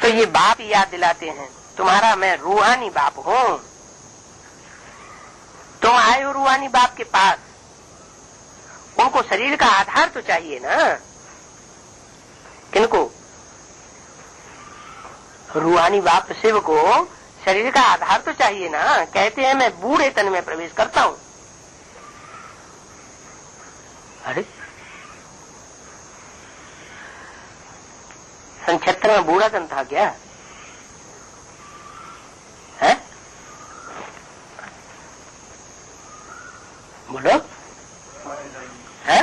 तो ये बाप याद दिलाते हैं, तुम्हारा मैं रूहानी बाप हूँ। तुम आए हो रूहानी बाप के पास, उनको शरीर का आधार तो चाहिए ना। किनको? रूहानी बाप शिव को शरीर का आधार तो चाहिए ना। कहते हैं मैं बूढ़े तन में प्रवेश करता हूँ। अरे सन 76 में बूढ़ा तन था क्या है? बोलो है?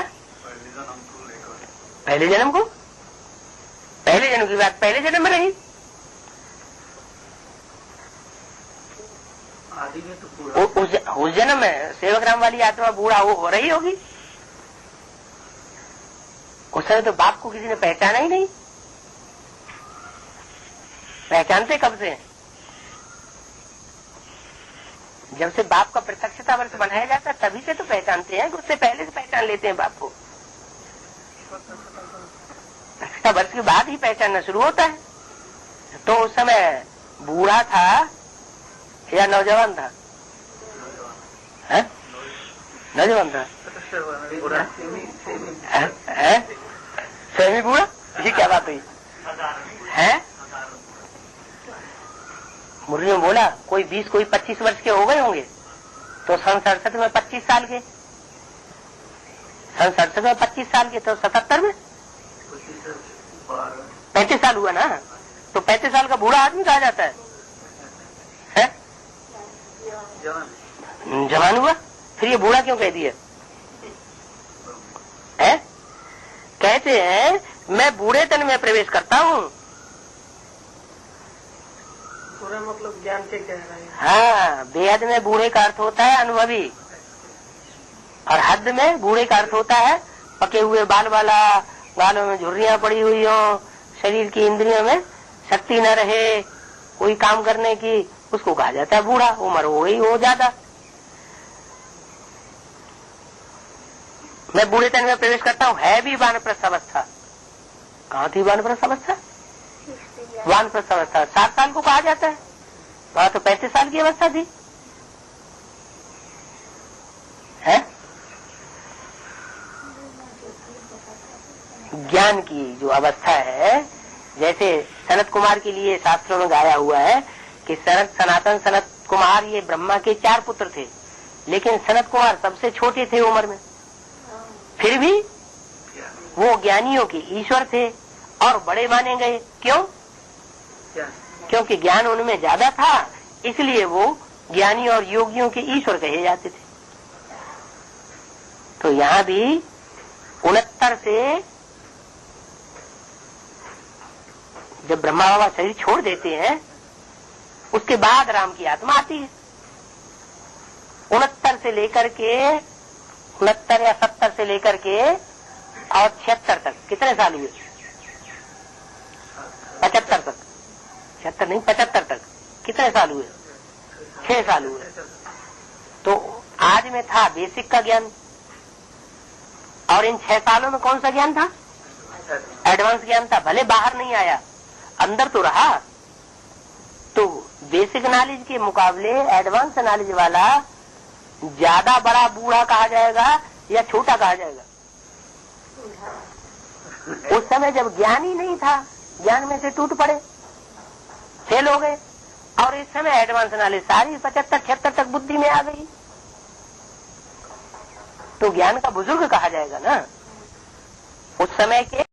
पहले जन्म को, पहले जन्म की बात पहले जन्म में रही। उस जन्म में सेवक राम वाली आत्मा बूढ़ा हो रही होगी। उस समय तो बाप को किसी ने पहचाना ही नहीं। पहचानते कब से? जब से बाप का प्रत्यक्षता वर्ष बनाया जाता है तभी से तो पहचानते हैं, उससे पहले से पहचान लेते हैं बाप को। प्रत्यक्षता वर्ष के बाद ही पहचानना शुरू होता है। तो उस समय बूढ़ा था या नौजवान था? है? नौजवान था। सेमी बूढ़ा, ये क्या बात हुई है? मुरली में बोला कोई 20 कोई 25 वर्ष के हो गए होंगे, तो सन 67 में 25 साल के, सन 67 में 25 साल के, तो 77 में 35 साल हुआ ना। तो 35 साल का बूढ़ा आदमी कहा जाता है? जवान हुआ। फिर ये बूढ़ा क्यों कह दिया है? कहते हैं मैं बूढ़े तन में प्रवेश करता हूँ। पूरा मतलब ज्ञान के कह रहे हैं। हाँ, बेहद में बूढ़े का अर्थ होता है अनुभवी, और हद में बूढ़े का अर्थ होता है पके हुए बाल वाला, बालों में झुर्रियां पड़ी हुई हो, शरीर की इंद्रियों में शक्ति न रहे कोई काम करने की, उसको कहा जाता है बूढ़ा। उम्र हो गई हो ज्यादा। मैं बूढ़े तन में प्रवेश करता हूँ। है भी वानप्रस्थ अवस्था। कहाँ थी वानप्रस्थ अवस्था? वानप्रस्थ अवस्था 7 साल को कहा जाता है, वहां तो 35 साल की अवस्था थी। है ज्ञान की जो अवस्था है, जैसे सनत कुमार के लिए शास्त्रों में गाया हुआ है कि सनातन सनत कुमार ये ब्रह्मा के 4 पुत्र थे, लेकिन सनत कुमार सबसे छोटे थे उम्र में, फिर भी वो ज्ञानियों के ईश्वर थे और बड़े माने गए। क्यों? क्योंकि ज्ञान उनमें ज्यादा था, इसलिए वो ज्ञानी और योगियों के ईश्वर कहे जाते थे। तो यहाँ भी 69 से जब ब्रह्मा बाबा शरीर छोड़ देते हैं, उसके बाद राम की आत्मा आती है। 69 से लेकर के 69 या 70 से लेकर के और 76 तक कितने साल हुए? 75 तक, 76 नहीं 75 तक कितने साल हुए? 6 साल हुए। तो आज में था बेसिक का ज्ञान, और इन 6 सालों में कौन सा ज्ञान था? एडवांस ज्ञान था। भले बाहर नहीं आया, अंदर तो रहा। तो बेसिक नॉलेज के मुकाबले एडवांस नॉलेज वाला ज्यादा बड़ा बूढ़ा कहा जाएगा या छोटा कहा जाएगा? उस समय जब ज्ञान ही नहीं था, ज्ञान में से टूट पड़े, फेल हो गए, और इस समय एडवांस नॉलेज सारी 75-76 तक बुद्धि में आ गई, तो ज्ञान का बुजुर्ग कहा जाएगा ना। उस समय के